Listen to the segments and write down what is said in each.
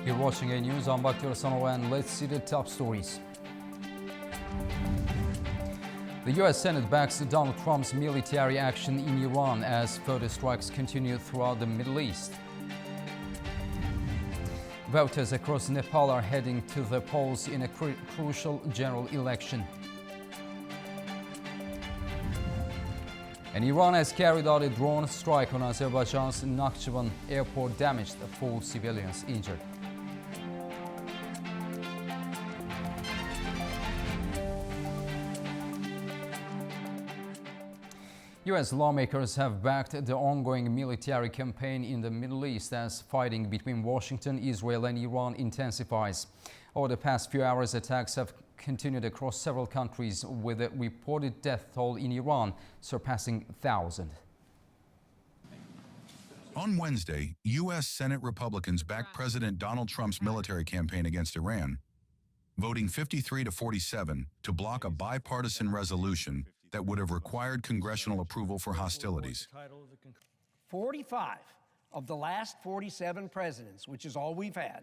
You're watching A News. I'm Bakhtiar Sanova, and let's see the top stories. The U.S. Senate backs Donald Trump's military action in Iran as further strikes continue throughout the Middle East. Voters across Nepal are heading to the polls in a crucial general election. And Iran has carried out a drone strike on Azerbaijan's Nakhchivan airport, damaged 4 civilians injured. U.S. lawmakers have backed the ongoing military campaign in the Middle East as fighting between Washington, Israel and Iran intensifies. Over the past few hours, attacks have continued across several countries, with a reported death toll in Iran surpassing 1,000. On Wednesday, U.S. Senate Republicans backed President Donald Trump's military campaign against Iran, voting 53-47 to block a bipartisan resolution that would have required congressional approval for hostilities. 45 of the last 47 presidents, which is all we've had,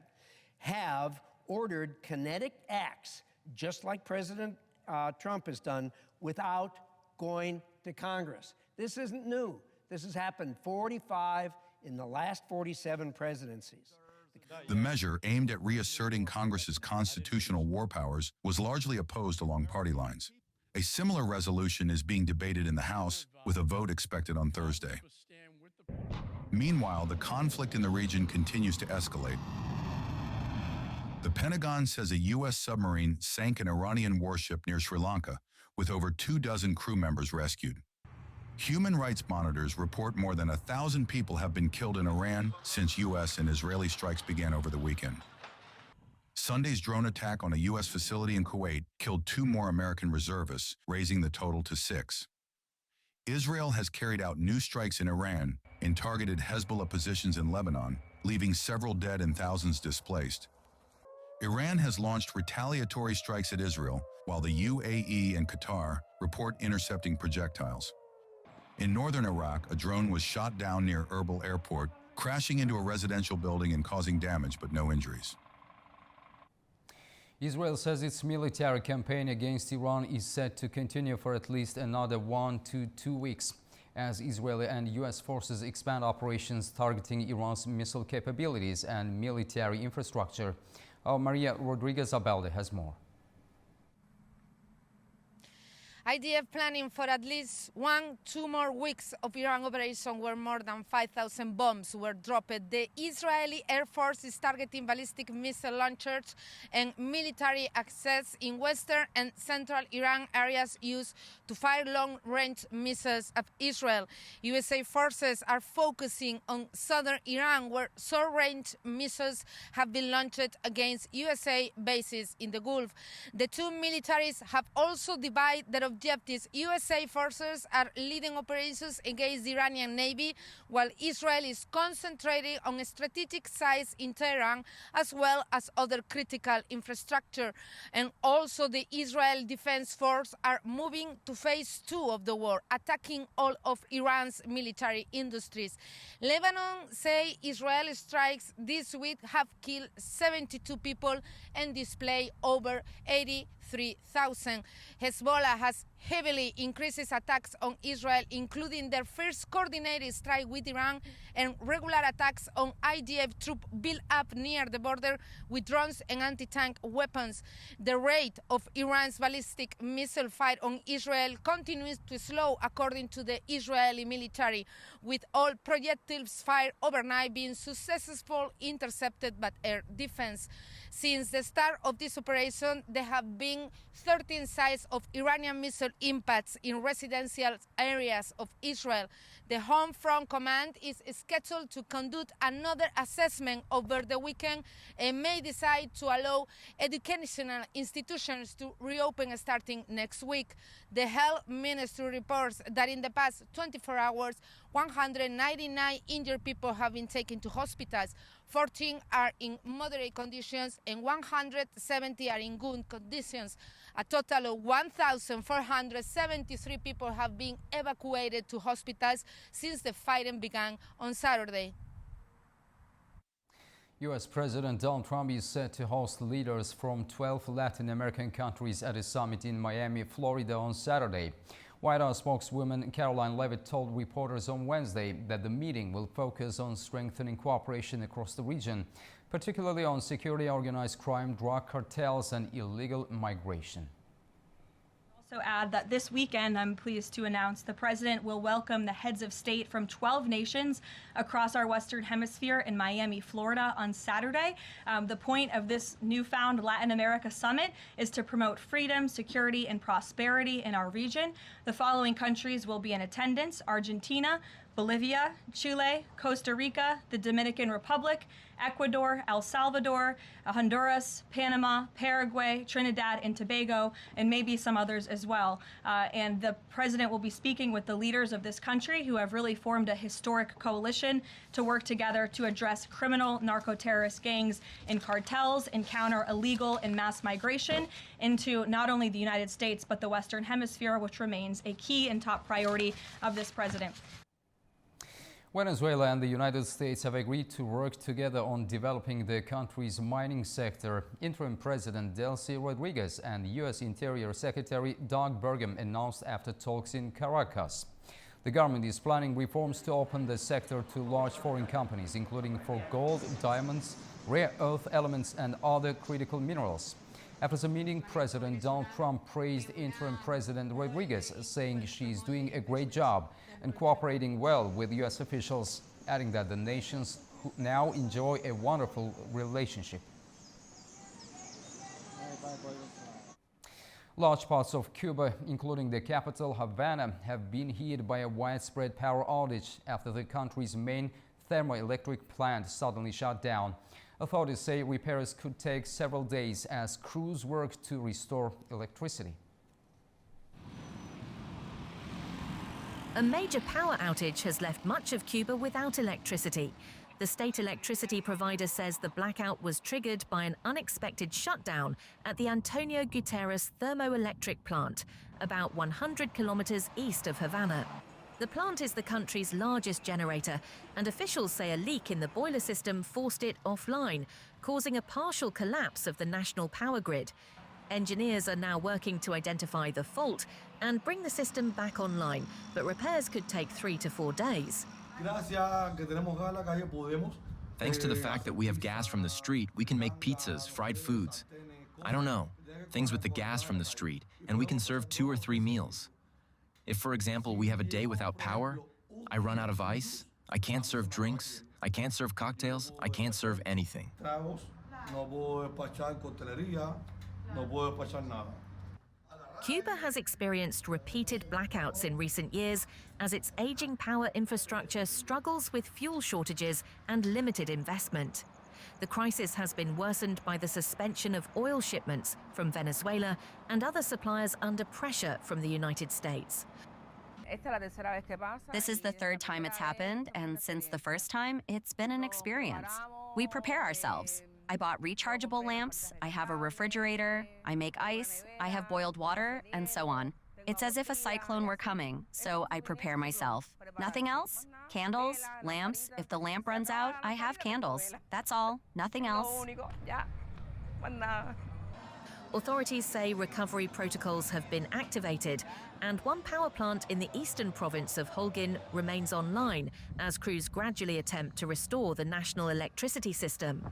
have ordered kinetic acts, just like President Trump has done, without going to Congress. This isn't new. This has happened 45 in the last 47 presidencies. The measure, aimed at reasserting Congress's constitutional war powers, was largely opposed along party lines. A similar resolution is being debated in the House, with a vote expected on Thursday. Meanwhile, the conflict in the region continues to escalate. The Pentagon says a U.S. submarine sank an Iranian warship near Sri Lanka, with over 24 crew members rescued. Human rights monitors report more than 1,000 people have been killed in Iran since U.S. and Israeli strikes began over the weekend. Sunday's drone attack on a U.S. facility in Kuwait killed 2 more American reservists, raising the total to 6. Israel has carried out new strikes in Iran and targeted Hezbollah positions in Lebanon, leaving several dead and thousands displaced. Iran has launched retaliatory strikes at Israel, while the UAE and Qatar report intercepting projectiles. In northern Iraq, a drone was shot down near Erbil Airport, crashing into a residential building and causing damage but no injuries. Israel says its military campaign against Iran is set to continue for at least another 1 to 2 weeks, as Israeli and U.S. forces expand operations targeting Iran's missile capabilities and military infrastructure. Maria Rodriguez-Abalde has more. IDF planning for at least 1-2 more weeks of Iran operation where more than 5,000 bombs were dropped. The Israeli Air Force is targeting ballistic missile launchers and military access in western and central Iran areas used to fire long-range missiles at Israel. USA forces are focusing on southern Iran, where short-range missiles have been launched against USA bases in the Gulf. The two militaries have also divided their objectives. USA forces are leading operations against the Iranian Navy, while Israel is concentrating on strategic sites in Tehran as well as other critical infrastructure. And also the Israel Defense Force are moving to phase 2 of the war, attacking all of Iran's military industries. Lebanon say Israeli strikes this week have killed 72 people and displaced over 83,000. Hezbollah has heavily increased attacks on Israel, including their first coordinated strike with Iran and regular attacks on IDF troops built up near the border with drones and anti-tank weapons. The rate of Iran's ballistic missile fire on Israel continues to slow, according to the Israeli military, with all projectiles fired overnight being successfully intercepted by air defense. Since the start of this operation, there have been 13 sites of Iranian missile impacts in residential areas of Israel. The Home Front Command is scheduled to conduct another assessment over the weekend and may decide to allow educational institutions to reopen starting next week. The Health Ministry reports that in the past 24 hours, 199 injured people have been taken to hospitals. 14 are in moderate conditions and 170 are in good conditions. A total of 1,473 people have been evacuated to hospitals since the fighting began on Saturday. U.S. President Donald Trump is set to host leaders from 12 Latin American countries at a summit in Miami, Florida on Saturday. White House spokeswoman Caroline Leavitt told reporters on Wednesday that the meeting will focus on strengthening cooperation across the region, particularly on security, organized crime, drug cartels, and illegal migration. Also add that this weekend, I'm pleased to announce, the president will welcome the heads of state from 12 nations across our Western Hemisphere in Miami, Florida on Saturday. The point of this newfound Latin America summit is to promote freedom, security, and prosperity in our region. The following countries will be in attendance: Argentina, Bolivia, Chile, Costa Rica, the Dominican Republic, Ecuador, El Salvador, Honduras, Panama, Paraguay, Trinidad and Tobago, and maybe some others as well. And the president will be speaking with the leaders of this country who have really formed a historic coalition to work together to address criminal narco-terrorist gangs and cartels and counter illegal and mass migration into not only the United States, but the Western Hemisphere, which remains a key and top priority of this president. Venezuela and the United States have agreed to work together on developing the country's mining sector. Interim President Delcy Rodriguez and U.S. Interior Secretary Doug Burgum announced after talks in Caracas. The government is planning reforms to open the sector to large foreign companies, including for gold, diamonds, rare earth elements, and other critical minerals. After the meeting, President Donald Trump praised Interim President Rodriguez, saying she's doing a great job and cooperating well with U.S. officials, adding that the nations now enjoy a wonderful relationship. Large parts of Cuba, including the capital, Havana, have been hit by a widespread power outage after the country's main thermoelectric plant suddenly shut down. Authorities say repairs could take several days as crews work to restore electricity. A major power outage has left much of Cuba without electricity. The state electricity provider says the blackout was triggered by an unexpected shutdown at the Antonio Guterres thermoelectric plant, about 100 kilometers east of Havana. The plant is the country's largest generator, and officials say a leak in the boiler system forced it offline, causing a partial collapse of the national power grid. Engineers are now working to identify the fault and bring the system back online, but repairs could take 3 to 4 days. Thanks to the fact that we have gas from the street, we can make pizzas, fried foods. I don't know, things with the gas from the street, and we can serve 2 or 3 meals. If, for example, we have a day without power, I run out of ice, I can't serve drinks, I can't serve cocktails, I can't serve anything. Cuba has experienced repeated blackouts in recent years as its aging power infrastructure struggles with fuel shortages and limited investment. The crisis has been worsened by the suspension of oil shipments from Venezuela and other suppliers under pressure from the United States. This is the third time it's happened, and since the first time, it's been an experience. We prepare ourselves. I bought rechargeable lamps, I have a refrigerator, I make ice, I have boiled water, and so on. It's as if a cyclone were coming, so I prepare myself. Nothing else? Candles, lamps. If the lamp runs out, I have candles. That's all. Nothing else. Authorities say recovery protocols have been activated, and one power plant in the eastern province of Holguin remains online as crews gradually attempt to restore the national electricity system.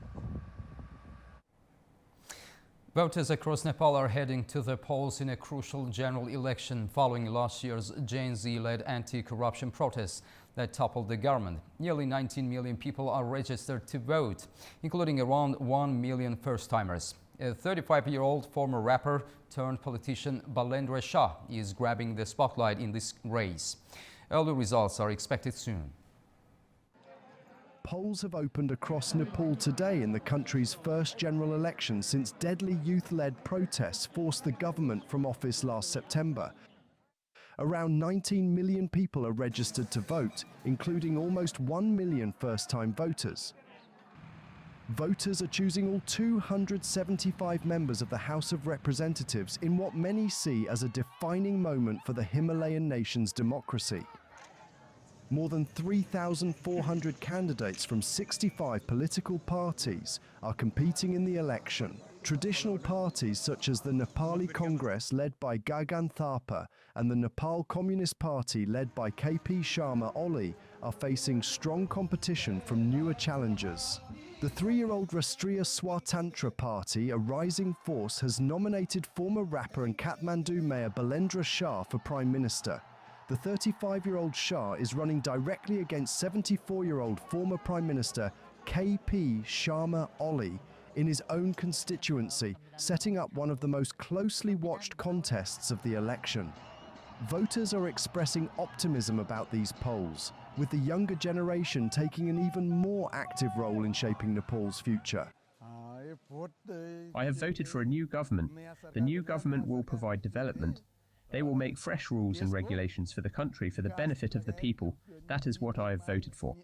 Voters across Nepal are heading to the polls in a crucial general election following last year's Gen Z-led anti-corruption protests that toppled the government. Nearly 19 million people are registered to vote, including around 1 million first-timers. A 35-year-old former rapper turned politician Balendra Shah is grabbing the spotlight in this race. Early results are expected soon. Polls have opened across Nepal today in the country's first general election since deadly youth-led protests forced the government from office last September. Around 19 million people are registered to vote, including almost 1 million first-time voters. Voters are choosing all 275 members of the House of Representatives in what many see as a defining moment for the Himalayan nation's democracy. More than 3,400 candidates from 65 political parties are competing in the election. Traditional parties such as the Nepali Congress led by Gagan Thapa and the Nepal Communist Party led by KP Sharma Oli are facing strong competition from newer challengers. The 3-year-old Rastriya Swatantra Party, a rising force, has nominated former rapper and Kathmandu Mayor Balendra Shah for Prime Minister. The 35-year-old Shah is running directly against 74-year-old former Prime Minister KP Sharma Oli in his own constituency, setting up one of the most closely watched contests of the election. Voters are expressing optimism about these polls, with the younger generation taking an even more active role in shaping Nepal's future. I have voted for a new government. The new government will provide development. They will make fresh rules and regulations for the country for the benefit of the people. That is what I have voted for.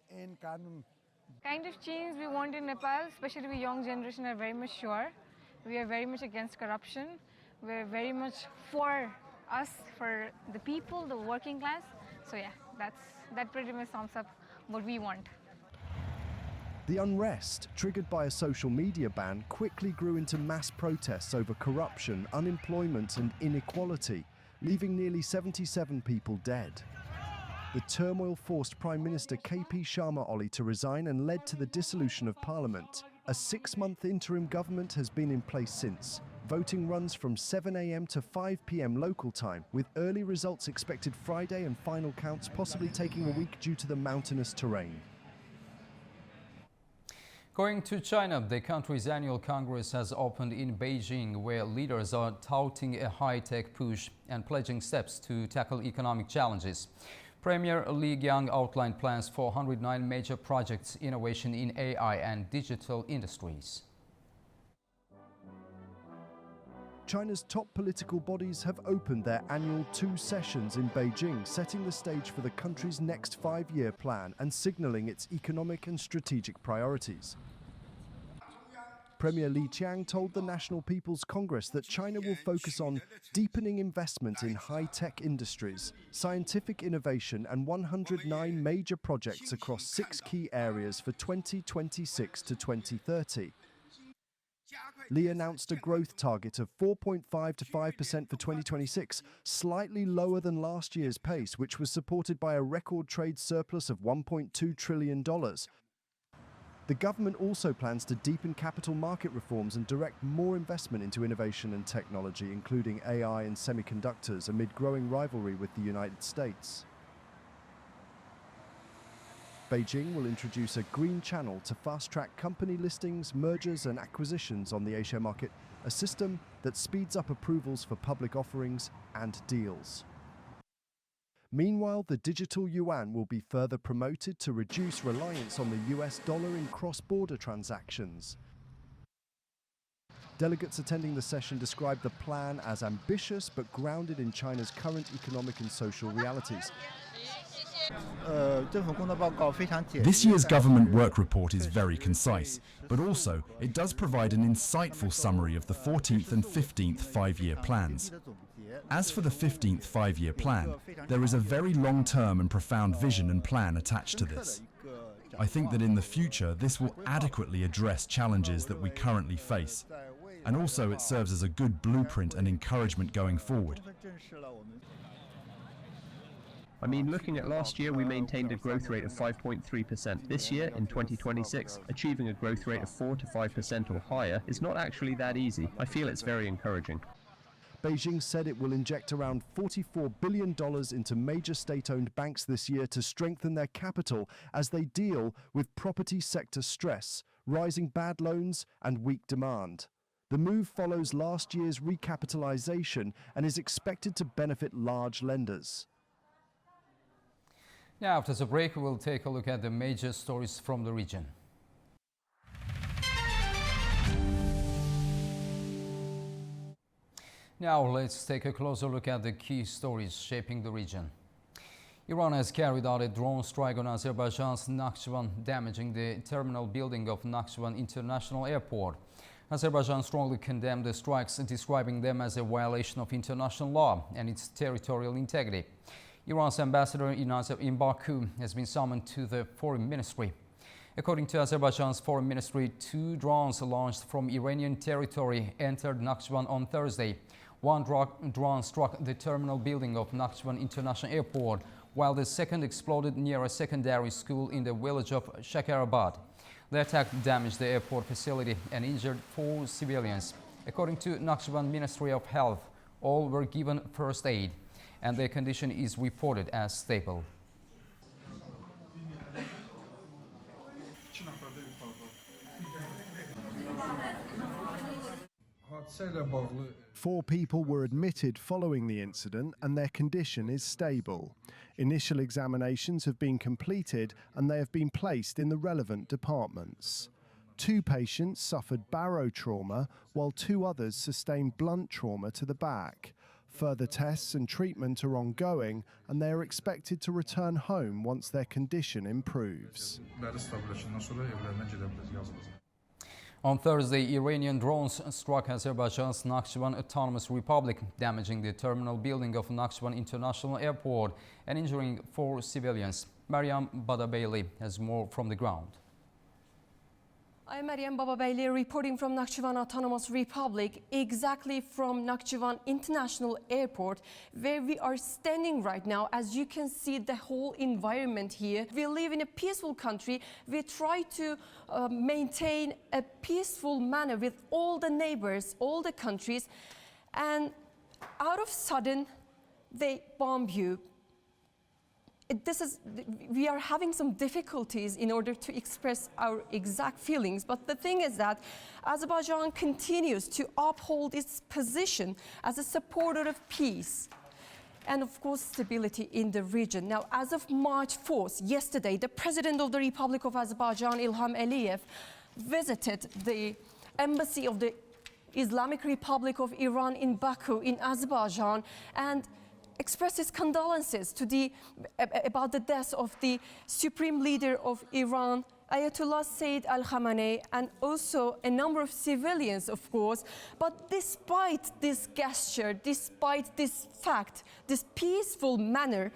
Kind of change we want in Nepal, especially we young generation are very much sure. We are very much against corruption. We're very much for us, for the people, the working class. So yeah, that pretty much sums up what we want. The unrest, triggered by a social media ban, quickly grew into mass protests over corruption, unemployment and inequality, leaving nearly 77 people dead. The turmoil forced Prime Minister KP Sharma Oli to resign and led to the dissolution of Parliament. A 6-month interim government has been in place since. Voting runs from 7 a.m. to 5 p.m. local time, with early results expected Friday and final counts possibly taking a week due to the mountainous terrain. Going to China, the country's annual Congress has opened in Beijing, where leaders are touting a high-tech push and pledging steps to tackle economic challenges. Premier Li Qiang outlined plans for 109 major projects, innovation in AI and digital industries. China's top political bodies have opened their annual 2 sessions in Beijing, setting the stage for the country's next 5-year plan and signaling its economic and strategic priorities. Premier Li Qiang told the National People's Congress that China will focus on deepening investment in high-tech industries, scientific innovation and 109 major projects across 6 key areas for 2026 to 2030. Li announced a growth target of 4.5 to 5% for 2026, slightly lower than last year's pace, which was supported by a record trade surplus of $1.2 trillion. The government also plans to deepen capital market reforms and direct more investment into innovation and technology, including AI and semiconductors, amid growing rivalry with the United States. Beijing will introduce a green channel to fast-track company listings, mergers and acquisitions on the Asia market, a system that speeds up approvals for public offerings and deals. Meanwhile, the digital yuan will be further promoted to reduce reliance on the US dollar in cross-border transactions. Delegates attending the session described the plan as ambitious but grounded in China's current economic and social realities. This year's government work report is very concise, but also it does provide an insightful summary of the 14th and 15th 5-year plans. As for the 15th 5-year plan, there is a very long-term and profound vision and plan attached to this. I think that in the future this will adequately address challenges that we currently face, and also it serves as a good blueprint and encouragement going forward. I mean, looking at last year, we maintained a growth rate of 5.3%. This year, in 2026, achieving a growth rate of 4 to 5% or higher is not actually that easy. I feel it's very encouraging. Beijing said it will inject around $44 billion into major state-owned banks this year to strengthen their capital as they deal with property sector stress, rising bad loans and weak demand. The move follows last year's recapitalization and is expected to benefit large lenders. Now, after the break, we'll take a look at the major stories from the region. Now, let's take a closer look at the key stories shaping the region. Iran has carried out a drone strike on Azerbaijan's Nakhchivan, damaging the terminal building of Nakhchivan International Airport. Azerbaijan strongly condemned the strikes, describing them as a violation of international law and its territorial integrity. Iran's ambassador in Baku has been summoned to the foreign ministry. According to Azerbaijan's foreign ministry, 2 drones launched from Iranian territory entered Nakhchivan on Thursday. One drone struck the terminal building of Nakhchivan International Airport, while the second exploded near a secondary school in the village of Shakarabad. The attack damaged the airport facility and injured 4 civilians. According to Nakhchivan Ministry of Health, all were given first aid, and their condition is reported as stable. Four people were admitted following the incident and their condition is stable. Initial examinations have been completed and they have been placed in the relevant departments. 2 patients suffered barotrauma while 2 others sustained blunt trauma to the back. Further tests and treatment are ongoing and they are expected to return home once their condition improves. On Thursday, Iranian drones struck Azerbaijan's Nakhchivan Autonomous Republic, damaging the terminal building of Nakhchivan International Airport and injuring 4 civilians. Maryam Badabayli has more from the ground. I'm Maryam Bababayli reporting from Nakhchivan Autonomous Republic, exactly from Nakhchivan International Airport, where we are standing right now. As you can see, the whole environment here. We live in a peaceful country. We try to maintain a peaceful manner with all the neighbors, all the countries, and out of sudden, they bomb you. We are having some difficulties in order to express our exact feelings, but the thing is that Azerbaijan continues to uphold its position as a supporter of peace and of course stability in the region. Now, as of March 4th, yesterday, the President of the Republic of Azerbaijan, Ilham Aliyev, visited the embassy of the Islamic Republic of Iran in Baku in Azerbaijan and expressed his condolences about the death of the supreme leader of Iran, Ayatollah Sayyid al-Khamenei, and also a number of civilians, of course. But despite this gesture, despite this fact, this peaceful manner,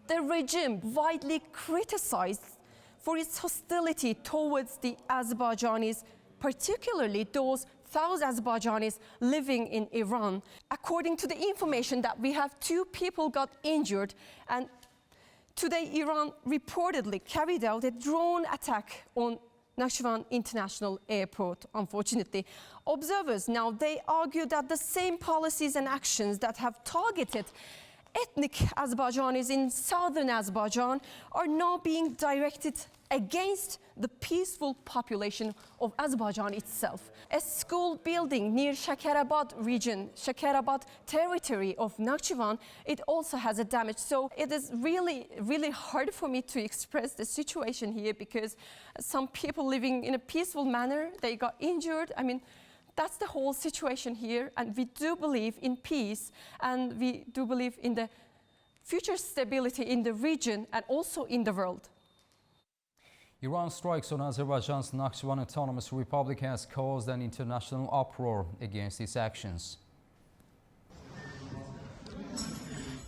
the regime widely criticized for its hostility towards the Azerbaijanis, particularly those Azerbaijanis living in Iran. According to the information that we have, 2 people got injured, and today Iran reportedly carried out a drone attack on Nakhchivan International Airport, unfortunately. Observers now, they argue that the same policies and actions that have targeted ethnic Azerbaijanis in southern Azerbaijan are now being directed against the peaceful population of Azerbaijan itself. A school building near Shakarabad region, Shakarabad territory of Nakhchivan, it also has a damage. So it is really, really hard for me to express the situation here because some people living in a peaceful manner, they got injured. I mean, that's the whole situation here. And we do believe in peace and we do believe in the future stability in the region and also in the world. Iran's strikes on Azerbaijan's Nakhchivan Autonomous Republic has caused an international uproar against its actions.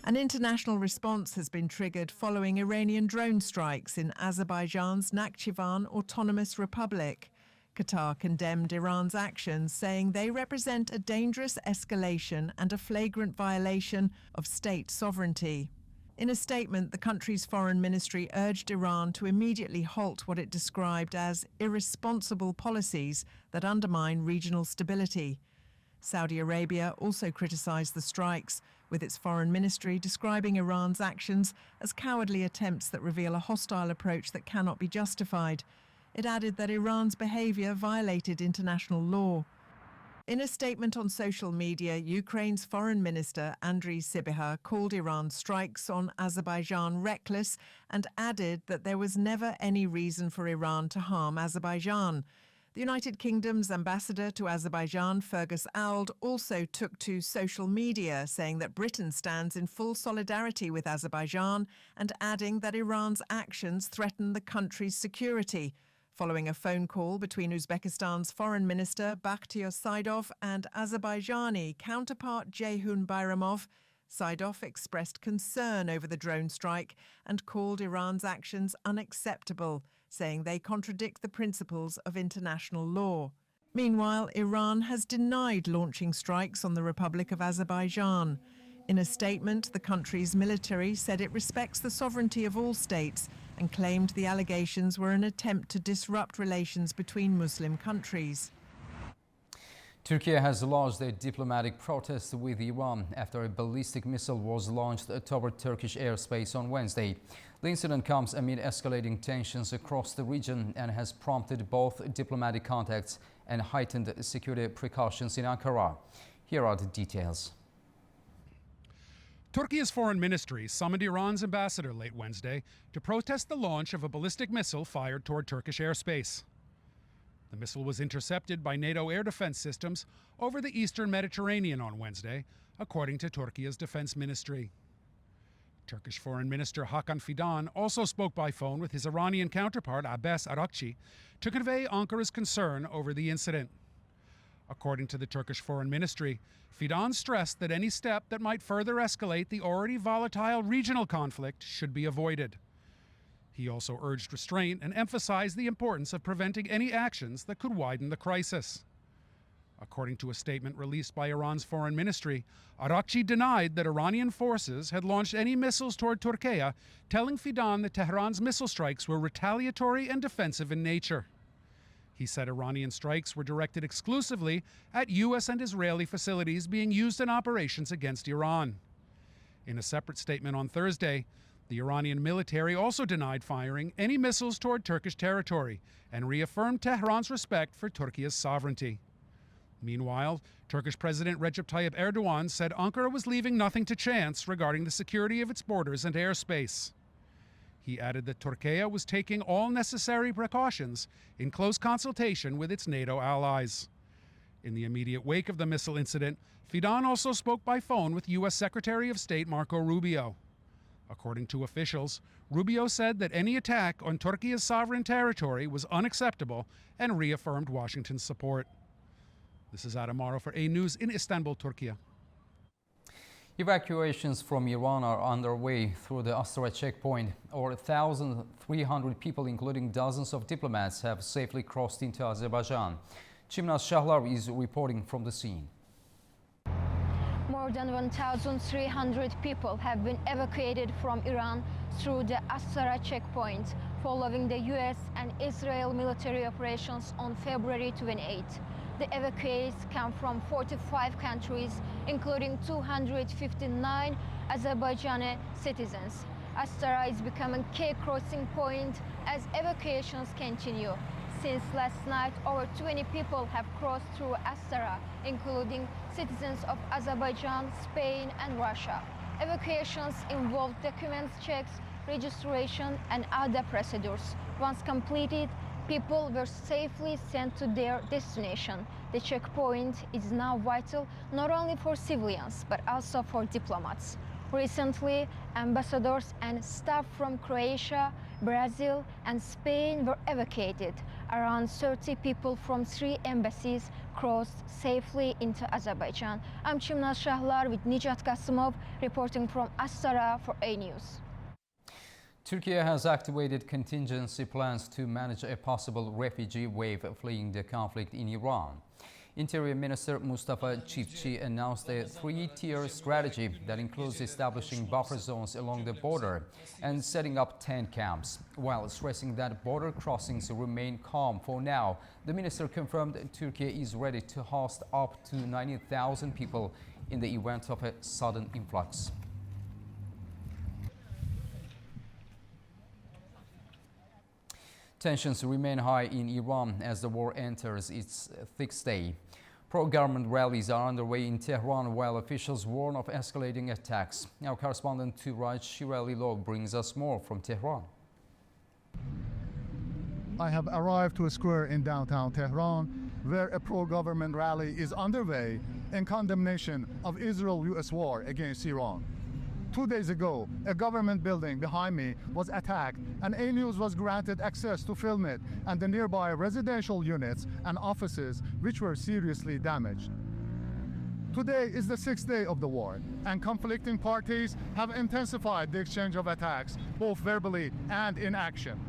An international response has been triggered following Iranian drone strikes in Azerbaijan's Nakhchivan Autonomous Republic. Qatar condemned Iran's actions, saying they represent a dangerous escalation and a flagrant violation of state sovereignty. In a statement, the country's foreign ministry urged Iran to immediately halt what it described as irresponsible policies that undermine regional stability. Saudi Arabia also criticized the strikes, with its foreign ministry describing Iran's actions as cowardly attempts that reveal a hostile approach that cannot be justified. It added that Iran's behavior violated international law. In a statement on social media, Ukraine's foreign minister, Andriy Sybiha, called Iran's strikes on Azerbaijan reckless and added that there was never any reason for Iran to harm Azerbaijan. The United Kingdom's ambassador to Azerbaijan, Fergus Auld, also took to social media, saying that Britain stands in full solidarity with Azerbaijan and adding that Iran's actions threaten the country's security. Following a phone call between Uzbekistan's foreign minister Bakhtiyor Saidov and Azerbaijani counterpart Ceyhun Bayramov, Saidov expressed concern over the drone strike and called Iran's actions unacceptable, saying they contradict the principles of international law. Meanwhile, Iran has denied launching strikes on the Republic of Azerbaijan. In a statement, the country's military said it respects the sovereignty of all states and claimed the allegations were an attempt to disrupt relations between Muslim countries. Turkey has lodged a diplomatic protest with Iran after a ballistic missile was launched toward Turkish airspace on Wednesday. The incident comes amid escalating tensions across the region and has prompted both diplomatic contacts and heightened security precautions in Ankara. Here are the details. Turkey's foreign ministry summoned Iran's ambassador late Wednesday to protest the launch of a ballistic missile fired toward Turkish airspace. The missile was intercepted by NATO air defense systems over the eastern Mediterranean on Wednesday, according to Turkey's defense ministry. Turkish Foreign Minister Hakan Fidan also spoke by phone with his Iranian counterpart Abbas Araghchi to convey Ankara's concern over the incident. According to the Turkish Foreign Ministry, Fidan stressed that any step that might further escalate the already volatile regional conflict should be avoided. He also urged restraint and emphasized the importance of preventing any actions that could widen the crisis. According to a statement released by Iran's foreign ministry, Araghchi denied that Iranian forces had launched any missiles toward Turkey, telling Fidan that Tehran's missile strikes were retaliatory and defensive in nature. He said Iranian strikes were directed exclusively at U.S. and Israeli facilities being used in operations against Iran. In a separate statement on Thursday, the Iranian military also denied firing any missiles toward Turkish territory and reaffirmed Tehran's respect for Turkey's sovereignty. Meanwhile, Turkish President Recep Tayyip Erdogan said Ankara was leaving nothing to chance regarding the security of its borders and airspace. He added that Turkey was taking all necessary precautions in close consultation with its NATO allies. In the immediate wake of the missile incident, Fidan also spoke by phone with U.S. Secretary of State Marco Rubio. According to officials, Rubio said that any attack on Turkey's sovereign territory was unacceptable and reaffirmed Washington's support. This is Adam Maro for A News in Istanbul, Turkey. Evacuations from Iran are underway through the Astara checkpoint. Over 1,300 people, including dozens of diplomats, have safely crossed into Azerbaijan. Chimnaz Shahlar is reporting from the scene. More than 1,300 people have been evacuated from Iran through the Astara checkpoint following the U.S. and Israel military operations on February 28. The evacuees come from 45 countries, including 259 Azerbaijani citizens. Astara is becoming a key crossing point as evacuations continue. Since last night, over 20 people have crossed through Astara, including citizens of Azerbaijan, Spain, and Russia. Evacuations involve documents checks, registration, and other procedures. Once completed, people were safely sent to their destination. The checkpoint is now vital not only for civilians, but also for diplomats. Recently, ambassadors and staff from Croatia, Brazil, and Spain were evacuated. Around 30 people from 3 embassies crossed safely into Azerbaijan. I'm Chimnaz Shahlar with Nijat Kasımov reporting from Astara for A News. Turkey has activated contingency plans to manage a possible refugee wave fleeing the conflict in Iran. Interior Minister Mustafa Çiftçi announced a 3-tier strategy that includes establishing buffer zones along the border and setting up tent camps. While stressing that border crossings remain calm for now, the minister confirmed Turkey is ready to host up to 90,000 people in the event of a sudden influx. Tensions remain high in Iran as the war enters its sixth day. Pro-government rallies are underway in Tehran while officials warn of escalating attacks. Our correspondent Turaj Shiralilog brings us more from Tehran. I have arrived to a square in downtown Tehran where a pro-government rally is underway in condemnation of Israel-US war against Iran. 2 days ago, a government building behind me was attacked and A News was granted access to film it and the nearby residential units and offices which were seriously damaged. Today is the 6th day of the war, and conflicting parties have intensified the exchange of attacks, both verbally and in action.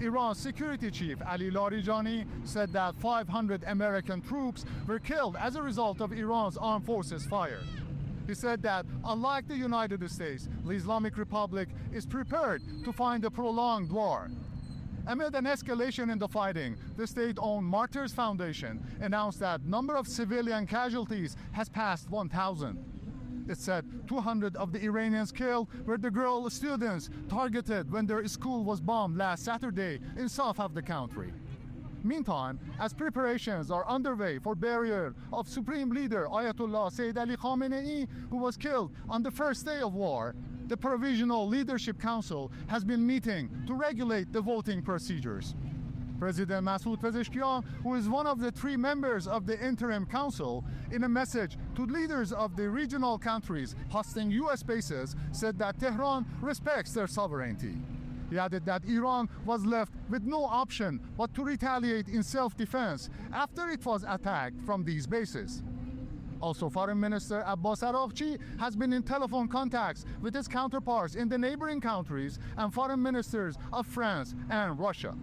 Iran's security chief Ali Larijani said that 500 American troops were killed as a result of Iran's armed forces' fire. He said that, unlike the United States, the Islamic Republic is prepared to find a prolonged war. Amid an escalation in the fighting, the state-owned Martyrs Foundation announced that number of civilian casualties has passed 1,000. It said 200 of the Iranians killed were the girl students targeted when their school was bombed last Saturday in south of the country. Meantime, as preparations are underway for burial of Supreme Leader Ayatollah Sayyid Ali Khamenei, who was killed on the first day of war, the Provisional Leadership Council has been meeting to regulate the voting procedures. President Masoud Pezeshkian, who is one of the 3 members of the Interim Council, in a message to leaders of the regional countries hosting U.S. bases, said that Tehran respects their sovereignty. He added that Iran was left with no option but to retaliate in self-defense after it was attacked from these bases. Also, Foreign Minister Abbas Araghchi has been in telephone contacts with his counterparts in the neighboring countries and foreign ministers of France and Russia.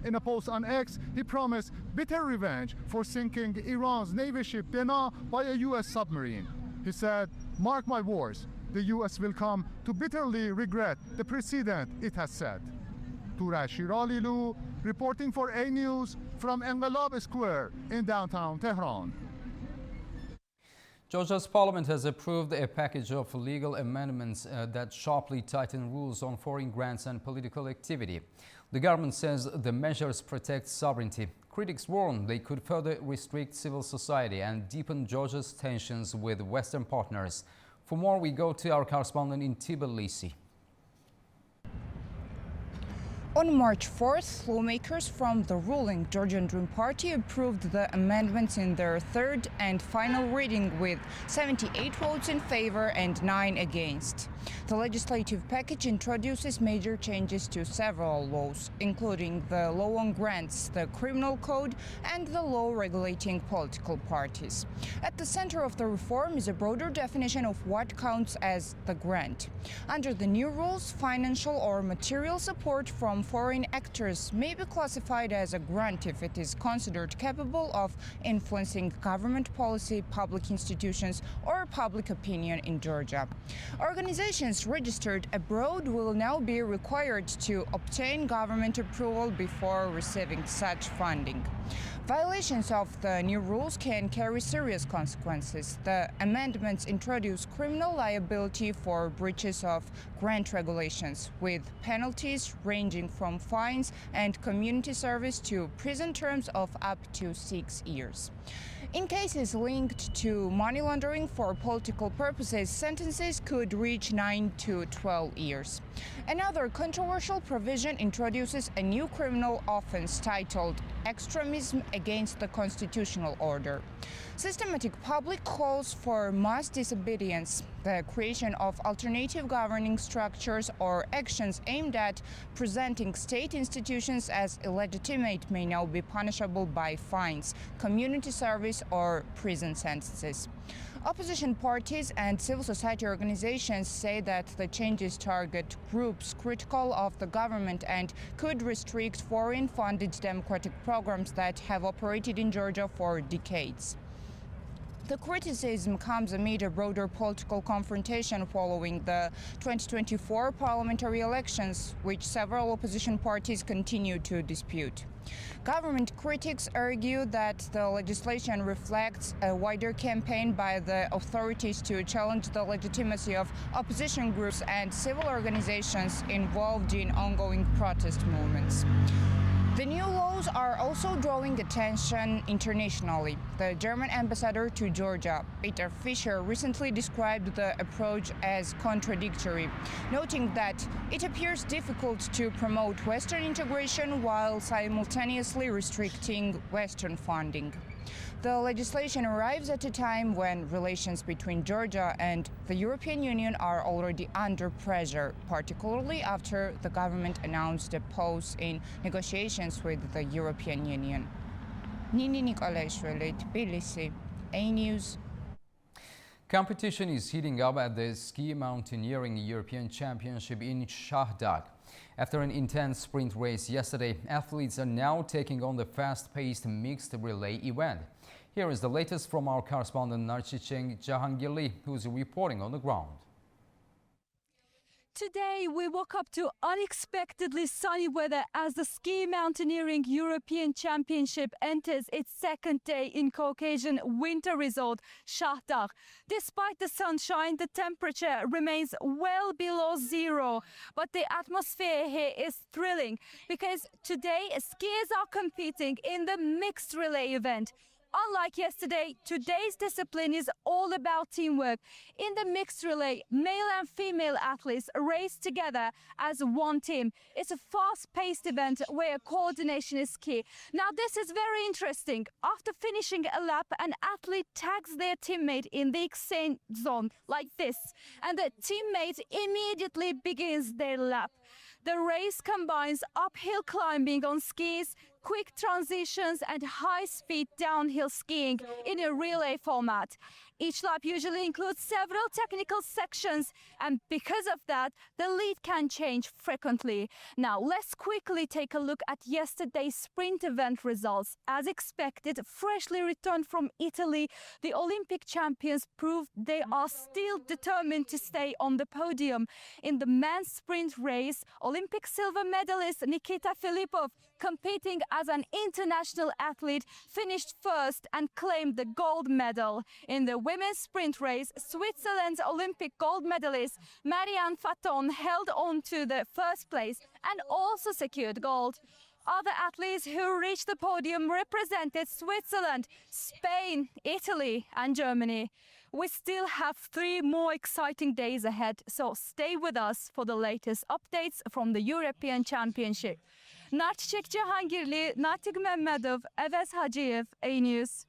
In a post on X, he promised bitter revenge for sinking Iran's Navy ship Dena by a U.S. submarine. He said, "Mark my words, the U.S. will come to bitterly regret the precedent it has set." Tura Shiralilu, reporting for A News from Engelab Square in downtown Tehran. Georgia's parliament has approved a package of legal amendments that sharply tighten rules on foreign grants and political activity. The government says the measures protect sovereignty. Critics warn they could further restrict civil society and deepen Georgia's tensions with Western partners. For more, we go to our correspondent in Tbilisi. On March 4th, lawmakers from the ruling Georgian Dream Party approved the amendments in their third and final reading with 78 votes in favor and 9 against. The legislative package introduces major changes to several laws, including the law on grants, the criminal code, and the law regulating political parties. At the center of the reform is a broader definition of what counts as the grant. Under the new rules, financial or material support from foreign actors may be classified as a grant if it is considered capable of influencing government policy, public institutions, or public opinion in Georgia. Organizations registered abroad will now be required to obtain government approval before receiving such funding. Violations of the new rules can carry serious consequences. The amendments introduce criminal liability for breaches of grant regulations, with penalties ranging from fines and community service to prison terms of up to 6 years. In cases linked to money laundering for political purposes, sentences could reach 9 to 12 years. Another controversial provision introduces a new criminal offense titled extremism against the constitutional order. Systematic public calls for mass disobedience, the creation of alternative governing structures, or actions aimed at presenting state institutions as illegitimate may now be punishable by fines, community service, or prison sentences. Opposition parties and civil society organizations say that the changes target groups critical of the government and could restrict foreign-funded democratic programs that have operated in Georgia for decades. The criticism comes amid a broader political confrontation following the 2024 parliamentary elections, which several opposition parties continue to dispute. Government critics argue that the legislation reflects a wider campaign by the authorities to challenge the legitimacy of opposition groups and civil organizations involved in ongoing protest movements. The new laws are also drawing attention internationally. The German ambassador to Georgia, Peter Fischer, recently described the approach as contradictory, noting that it appears difficult to promote Western integration while simultaneously restricting Western funding. The legislation arrives at a time when relations between Georgia and the European Union are already under pressure, particularly after the government announced a pause in negotiations with the European Union. Nini Nikolaishvili, Tbilisi, A News. Competition is heating up at the Ski Mountaineering European Championship in Shahdag. After an intense sprint race yesterday, athletes are now taking on the fast-paced mixed relay event. Here is the latest from our correspondent Narchicheng Jahangirli, who's reporting on the ground. Today, we woke up to unexpectedly sunny weather as the Ski Mountaineering European Championship enters its second day in Caucasian winter resort, Shahdag. Despite the sunshine, the temperature remains well below zero. But the atmosphere here is thrilling because today, skiers are competing in the mixed relay event. Unlike yesterday, today's discipline is all about teamwork. In the mixed relay, male and female athletes race together as one team. It's a fast-paced event where coordination is key. Now, this is very interesting. After finishing a lap, an athlete tags their teammate in the exchange zone like this, and the teammate immediately begins their lap. The race combines uphill climbing on skis, quick transitions and high-speed downhill skiing in a relay format. Each lap usually includes several technical sections, and because of that, the lead can change frequently. Now, let's quickly take a look at yesterday's sprint event results. As expected, freshly returned from Italy, the Olympic champions proved they are still determined to stay on the podium. In the men's sprint race, Olympic silver medalist Nikita Filipov, competing as an international athlete, finished first and claimed the gold medal. In the women's sprint race, Switzerland's Olympic gold medalist Marianne Faton held on to the first place and also secured gold. Other athletes who reached the podium represented Switzerland, Spain, Italy and Germany. We still have 3 more exciting days ahead, so stay with us for the latest updates from the European Championship. Narchicheng Jahangirli, Natik Mehmedov, Eves Hajiev, A News.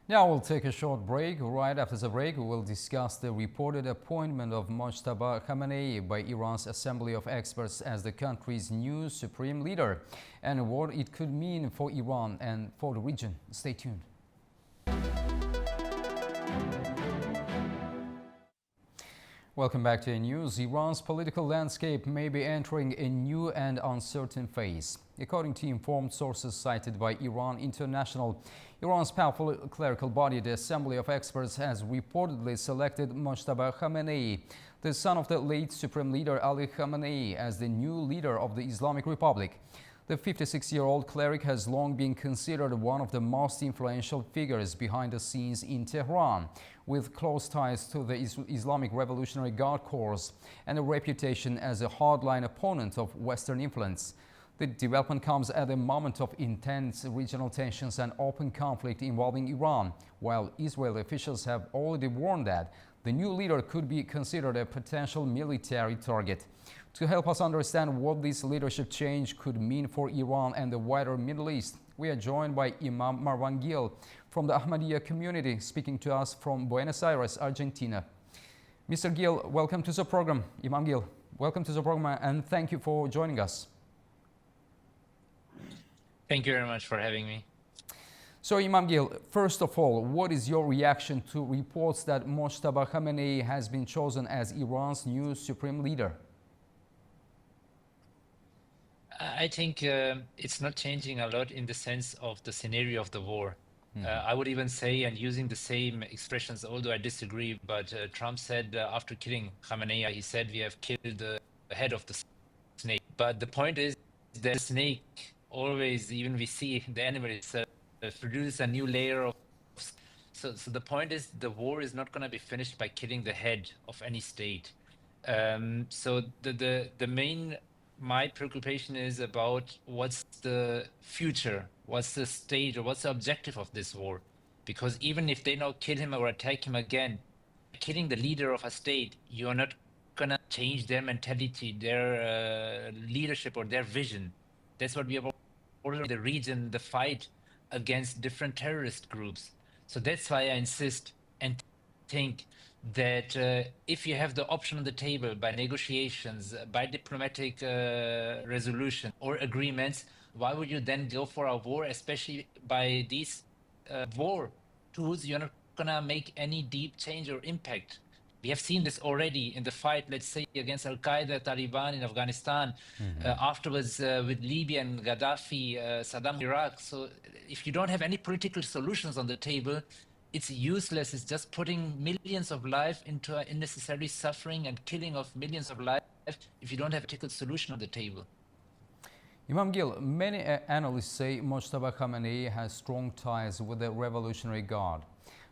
Now we'll take a short break. Right after the break, we will discuss the reported appointment of Mojtaba Khamenei by Iran's Assembly of Experts as the country's new supreme leader and what it could mean for Iran and for the region. Stay tuned. Welcome back to A News. Iran's political landscape may be entering a new and uncertain phase. According to informed sources cited by Iran International, Iran's powerful clerical body, the Assembly of Experts, has reportedly selected Mojtaba Khamenei, the son of the late Supreme Leader Ali Khamenei, as the new leader of the Islamic Republic. The 56-year-old cleric has long been considered one of the most influential figures behind the scenes in Tehran, with close ties to the Islamic Revolutionary Guard Corps and a reputation as a hardline opponent of Western influence. The development comes at a moment of intense regional tensions and open conflict involving Iran, while Israeli officials have already warned that the new leader could be considered a potential military target. To help us understand what this leadership change could mean for Iran and the wider Middle East, we are joined by Imam Marwan Gil from the Ahmadiyya community, speaking to us from Buenos Aires, Argentina. Mr. Gil, welcome to the program. Imam Gil, welcome to the program and thank you for joining us. Thank you very much for having me. So, Imam Gil, first of all, what is your reaction to reports that Mojtaba Khamenei has been chosen as Iran's new supreme leader? I think it's not changing a lot in the sense of the scenario of the war. I would even say, and using the same expressions, although I disagree, but Trump said after killing Khamenei, he said we have killed the head of the snake. But the point is that the snake always, even we see the animals, produce a new layer of. So the point is the war is not going to be finished by killing the head of any state. So the main. My preoccupation is about what's the future, what's the stage, or what's the objective of this war. Because even if they now kill him or attack him again, killing the leader of a state, you're not going to change their mentality, their leadership or their vision. That's what we have already in the region, the fight against different terrorist groups. So that's why I insist and think that if you have the option on the table by negotiations, by diplomatic resolution or agreements, why would you then go for a war, especially by these war tools? You're not gonna make any deep change or impact. We have seen this already in the fight, let's say, against Al-Qaeda, Taliban in Afghanistan, afterwards with Libya and Gaddafi, Saddam in Iraq. So if you don't have any political solutions on the table, it's useless. It's just putting millions of lives into unnecessary suffering and killing of millions of lives if you don't have a political solution on the table. Imam Gil, many analysts say Mojtaba Khamenei has strong ties with the Revolutionary Guard.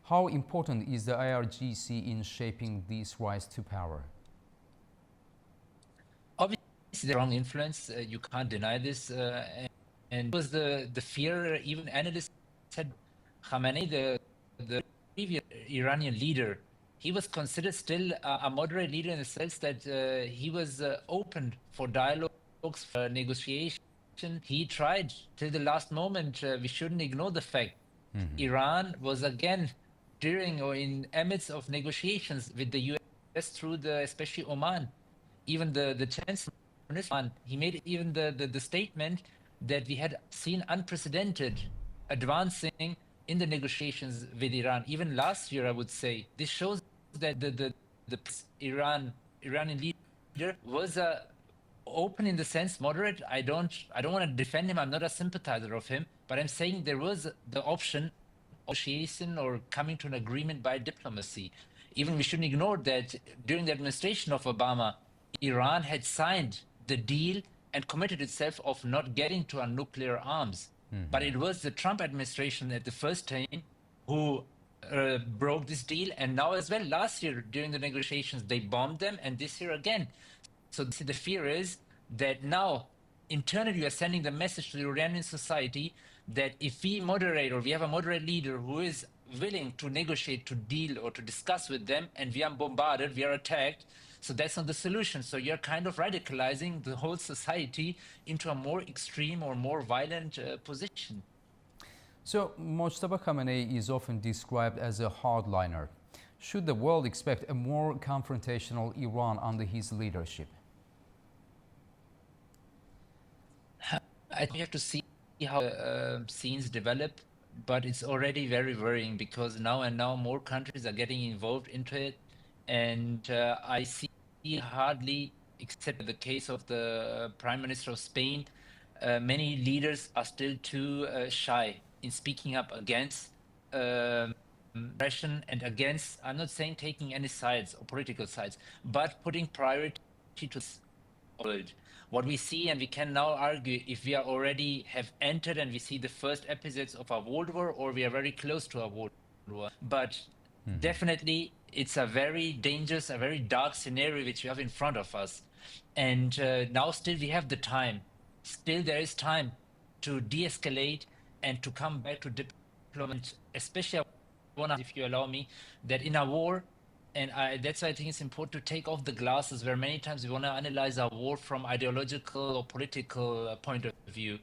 How important is the IRGC in shaping this rise to power? Obviously, strong influence. You can't deny this. And it was the fear. Even analysts said Khamenei, the previous Iranian leader, he was considered still a moderate leader in the sense that he was open for dialogues, for negotiation. He tried till the last moment. We shouldn't ignore the fact Iran was again during or in amidst of negotiations with the US through the especially Oman. Even the chancellor, he made even the statement that we had seen unprecedented advancing in the negotiations with Iran. Even last year, I would say, this shows that the Iranian leader was open in the sense moderate. I don't want to defend him. I'm not a sympathizer of him, but I'm saying there was the option of negotiation or coming to an agreement by diplomacy. Even we shouldn't ignore that during the administration of Obama, Iran had signed the deal and committed itself of not getting to a nuclear arms. But it was the Trump administration at the first time who broke this deal, and now as well last year during the negotiations they bombed them, and this year again. So the fear is that now internally we are sending the message to the Iranian society that if we moderate or we have a moderate leader who is willing to negotiate, to deal or to discuss with them, and we are bombarded, we are attacked, so that's not the solution. So you're kind of radicalizing the whole society into a more extreme or more violent position. So Mojtaba Khamenei is often described as a hardliner. Should the world expect a more confrontational Iran under his leadership? I think we have to see how scenes develop, but it's already very worrying because now and now more countries are getting involved into it. And I see hardly, except the case of the Prime Minister of Spain, many leaders are still too shy in speaking up against repression and against, I'm not saying taking any sides or political sides, but putting priority to the world. What we see, and we can now argue if we are already have entered and we see the first episodes of a world war or we are very close to a world war. But definitely it's a very dangerous, a very dark scenario which we have in front of us. And now still we have the time. Still there is time to de-escalate and to come back to diplomacy, especially if you allow me, that in a war, and that's why I think it's important to take off the glasses where many times we want to analyze our war from ideological or political point of view.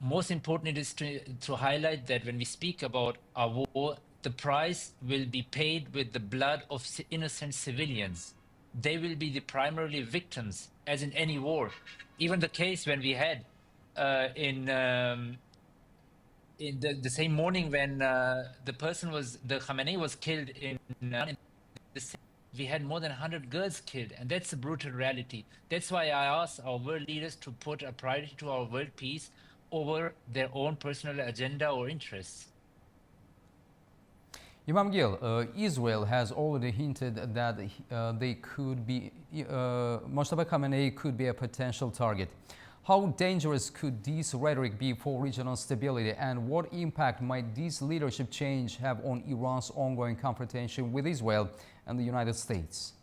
Most important it is to highlight that when we speak about our war, the price will be paid with the blood of innocent civilians. They will be the primarily victims, as in any war. Even the case when we had in the same morning when the Khamenei was killed in we had more than 100 girls killed, and that's a brutal reality. That's why I ask our world leaders to put a priority to our world peace over their own personal agenda or interests. Imam Gil, Israel has already hinted that Mojtaba Khamenei could be a potential target. How dangerous could this rhetoric be for regional stability, and what impact might this leadership change have on Iran's ongoing confrontation with Israel and the United States?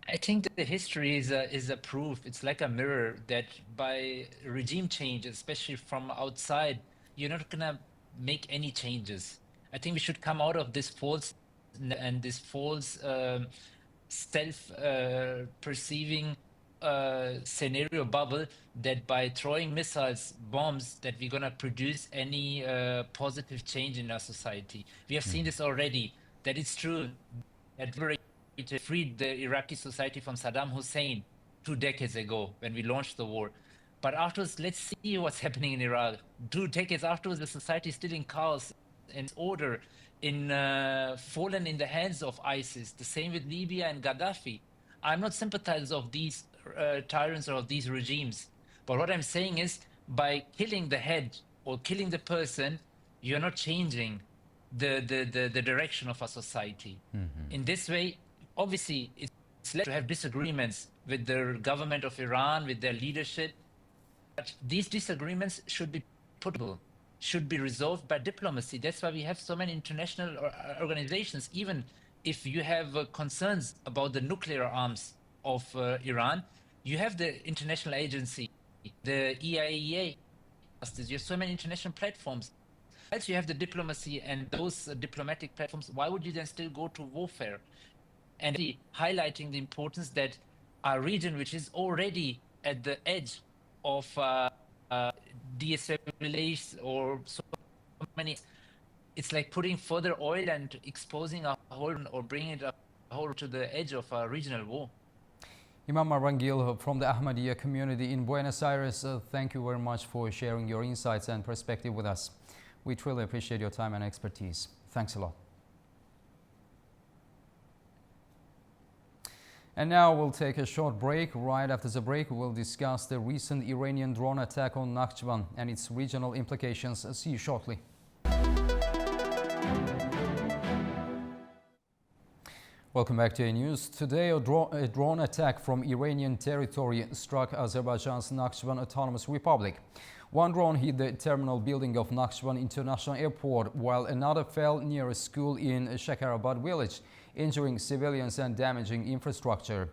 I think that the history is a proof. It's like a mirror that by regime change, especially from outside, you're not going to make any changes. I think we should come out of this false self-perceiving scenario bubble that by throwing missiles, bombs, that we're going to produce any positive change in our society. We have seen this already, that it's true that we freed the Iraqi society from Saddam Hussein 2 decades ago when we launched the war. But afterwards, let's see what's happening in Iraq. 2 decades afterwards, the society is still in chaos. and order in fallen in the hands of ISIS. The same with Libya and Gaddafi. I'm not sympathizers of these tyrants or of these regimes. But what I'm saying is, by killing the head or killing the person, you're not changing the direction of our society. In this way, obviously, it's led to have disagreements with the government of Iran, with their leadership. But these disagreements should be putable, should be resolved by diplomacy. That's why we have so many international organizations. Even if you have concerns about the nuclear arms of Iran, you have the International Agency, the EIAEA. You have so many international platforms. As you have the diplomacy and those diplomatic platforms, why would you then still go to warfare? And highlighting the importance that our region, which is already at the edge of de-escalation or so many, it's like putting further oil and exposing a whole or bringing a whole to the edge of a regional war. Imam Marwangil from the Ahmadiyya community in Buenos Aires, thank you very much for sharing your insights and perspective with us. We truly appreciate your time and expertise. Thanks a lot. And now we'll take a short break. Right after the break, we'll discuss the recent Iranian drone attack on Nakhchivan and its regional implications. See you shortly. Welcome back to A News. Today, a drone attack from Iranian territory struck Azerbaijan's Nakhchivan Autonomous Republic. One drone hit the terminal building of Nakhchivan International Airport, while another fell near a school in Shakarabad village, injuring civilians and damaging infrastructure.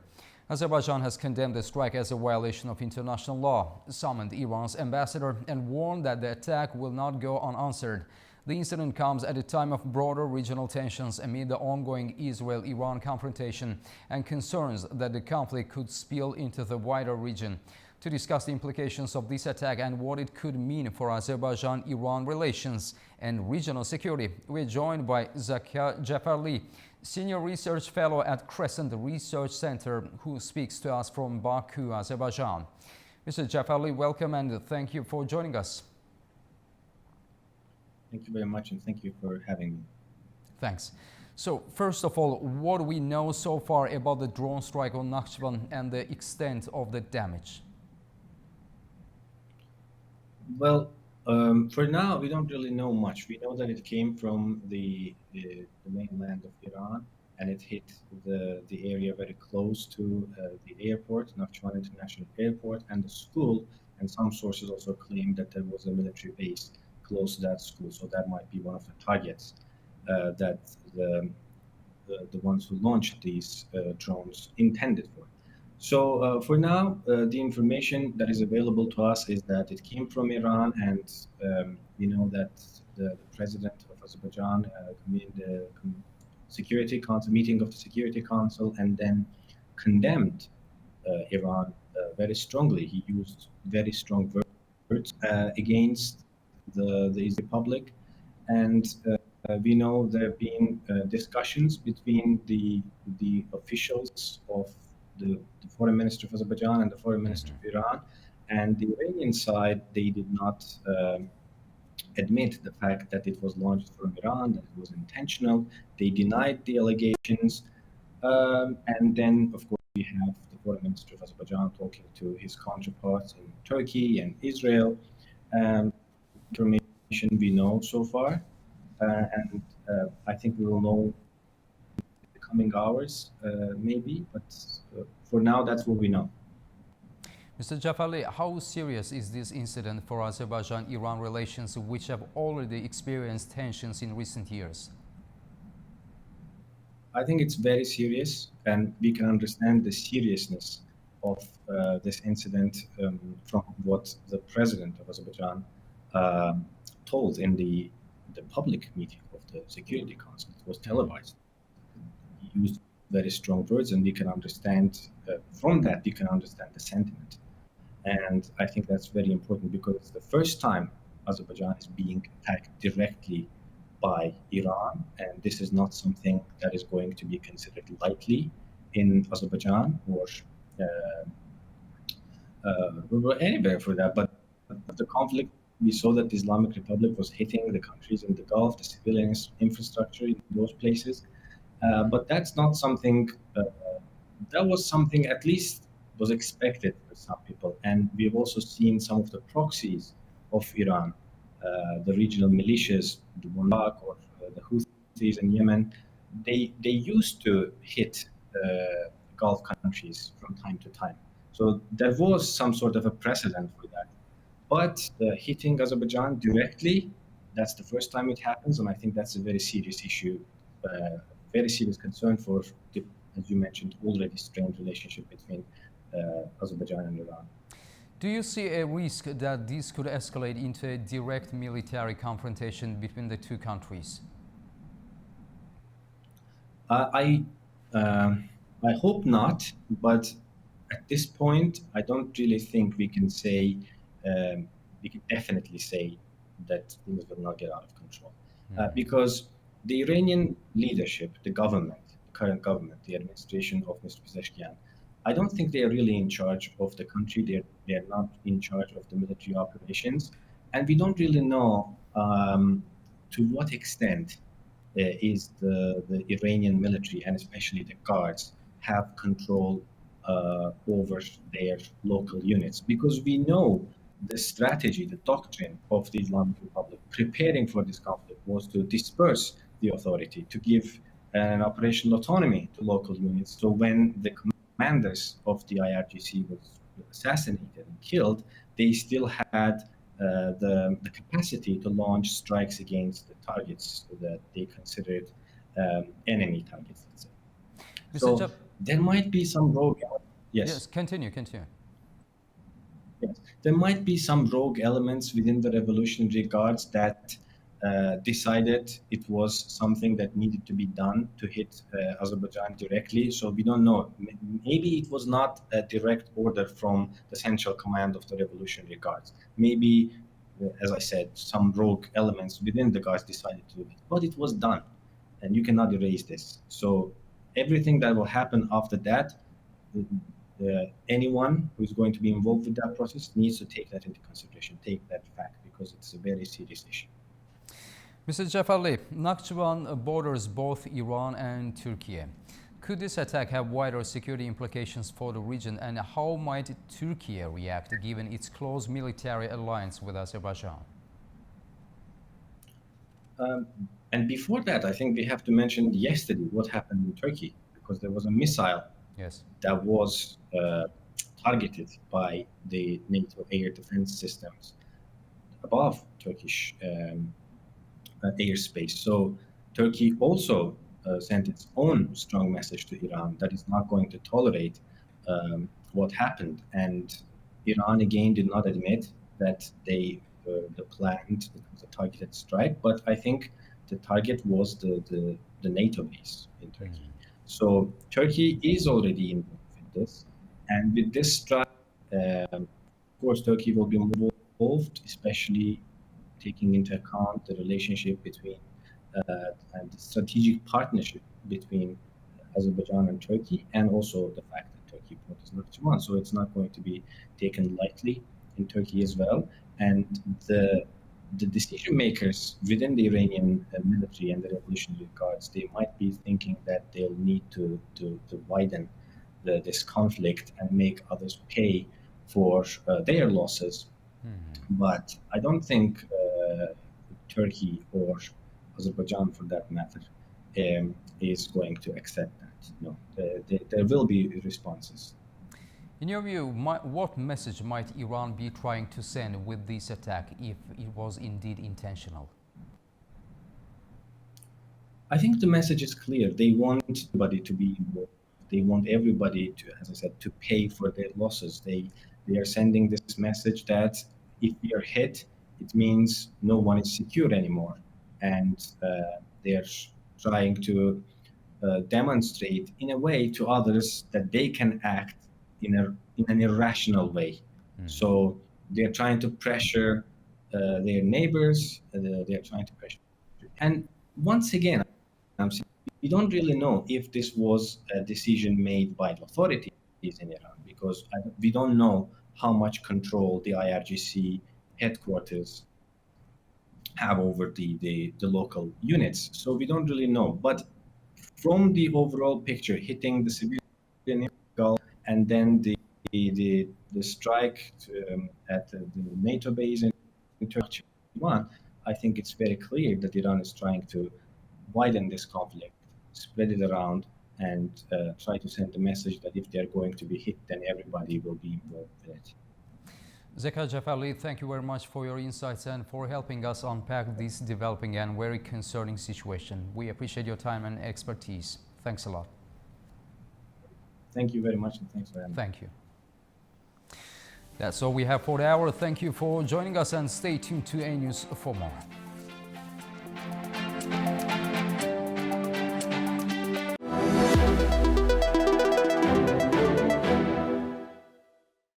Azerbaijan has condemned the strike as a violation of international law, summoned Iran's ambassador, and warned that the attack will not go unanswered. The incident comes at a time of broader regional tensions amid the ongoing Israel-Iran confrontation and concerns that the conflict could spill into the wider region. To discuss the implications of this attack and what it could mean for Azerbaijan-Iran relations and regional security, we're joined by Zakia Jafarli, Senior Research Fellow at Crescent Research Center, who speaks to us from Baku, Azerbaijan. Mr. Jafarli, welcome and thank you for joining us. Thank you very much, and thank you for having me. Thanks. So, first of all, what do we know so far about the drone strike on Nakhchivan and the extent of the damage? Well, for now, we don't really know much. We know that it came from the mainland of Iran, and it hit the area very close to the airport, Nakhchivan International Airport, and the school. And some sources also claim that there was a military base close to that school, so that might be one of the targets that the ones who launched these drones intended for. So for now, the information that is available to us is that it came from Iran, and we know that the president of Azerbaijan convened the Security Council meeting of the Security Council, and then condemned Iran very strongly. He used very strong words against the Israeli public, and we know there have been discussions between the officials of the foreign minister of Azerbaijan and the foreign minister of Iran, and the Iranian side, they did not admit the fact that it was launched from Iran, that it was intentional. They denied the allegations, and then of course we have the foreign minister of Azerbaijan talking to his counterparts in Turkey and Israel. Information we know so far, and I think we will know in the coming hours, maybe, but for now, that's what we know. Mr. Jafarli, how serious is this incident for Azerbaijan-Iran relations, which have already experienced tensions in recent years? I think it's very serious, and we can understand the seriousness of this incident from what the president of Azerbaijan told in the public meeting of the Security Council. It was televised. He used very strong words, and we can understand from that, you can understand the sentiment. And I think that's very important because it's the first time Azerbaijan is being attacked directly by Iran, and this is not something that is going to be considered lightly in Azerbaijan or anywhere for that. But the conflict We saw that the Islamic Republic was hitting the countries in the Gulf, the civilian infrastructure in those places. But that's not something, that was something at least was expected for some people. And we've also seen some of the proxies of Iran, the regional militias, the Iraq or the Houthis in Yemen, they used to hit Gulf countries from time to time. So there was some sort of a precedent for that. But hitting Azerbaijan directly, that's the first time it happens, and I think that's a very serious issue, very serious concern for, the, as you mentioned, already strained relationship between Azerbaijan and Iran. Do you see a risk that this could escalate into a direct military confrontation between the two countries? I hope not, but at this point, I don't really think we can say, we can definitely say that things will not get out of control. Because the Iranian leadership, the government, the current government, the administration of Mr. Pezeshkian, I don't think they are really in charge of the country. They're not in charge of the military operations. And we don't really know to what extent is the Iranian military, and especially the guards, have control over their local units. Because we know the strategy, the doctrine of the Islamic Republic preparing for this conflict was to disperse the authority, to give an operational autonomy to local units. So when the commanders of the IRGC was assassinated and killed, they still had the capacity to launch strikes against the targets that they considered enemy targets, let's say. So there might be some rogue elements. Yes, continue. Yes, there might be some rogue elements within the Revolutionary Guards that decided it was something that needed to be done to hit Azerbaijan directly. So we don't know. Maybe it was not a direct order from the central command of the Revolutionary Guards. Maybe, as I said, some rogue elements within the guards decided to do it. But it was done, and you cannot erase this. So everything that will happen after that, anyone who is going to be involved with that process needs to take that into consideration, take that fact, because it's a very serious issue. Mr. Jafarli, Nakhchivan borders both Iran and Turkey. Could this attack have wider security implications for the region, and how might Turkey react given its close military alliance with Azerbaijan? And before that, I think we have to mention yesterday what happened in Turkey, because there was a missile that was targeted by the NATO air defense systems above Turkish airspace. So Turkey also sent its own strong message to Iran that it's not going to tolerate what happened. And Iran again did not admit that they planned it was a targeted strike, but I think the target was the NATO base in Turkey. So Turkey is already involved in this, and with this strike, of course, Turkey will be involved, especially taking into account the relationship between and the strategic partnership between Azerbaijan and Turkey, and also the fact that Turkey protested Nakhchivan. So it's not going to be taken lightly in Turkey as well. And the decision makers within the Iranian military and the Revolutionary Guards, they might be thinking that they'll need to widen this conflict and make others pay for their losses. But I don't think Turkey or Azerbaijan, for that matter, is going to accept that. No, there will be responses. In your view, what message might Iran be trying to send with this attack if it was indeed intentional? I think the message is clear. They want everybody to be involved. They want everybody to, as I said, to pay for their losses. They are sending this message that if we are hit, it means no one is secure anymore. And they are trying to demonstrate in a way to others that they can act in an irrational way. So they're trying to pressure their neighbors, they're trying to pressure. And once again, we don't really know if this was a decision made by the authorities in Iran, because we don't know how much control the IRGC headquarters have over the local units. So we don't really know. But from the overall picture, hitting the civilian goal and then the strike at the NATO base in Turkey, I think it's very clear that Iran is trying to widen this conflict, spread it around, and try to send the message that if they're going to be hit, then everybody will be involved in it. Zeka Jafarli, thank you very much for your insights and for helping us unpack this developing and very concerning situation. We appreciate your time and expertise. Thanks a lot. Thank you very much, and thanks for having me. Thank you. That's all we have for the hour. Thank you for joining us and stay tuned to A News for more.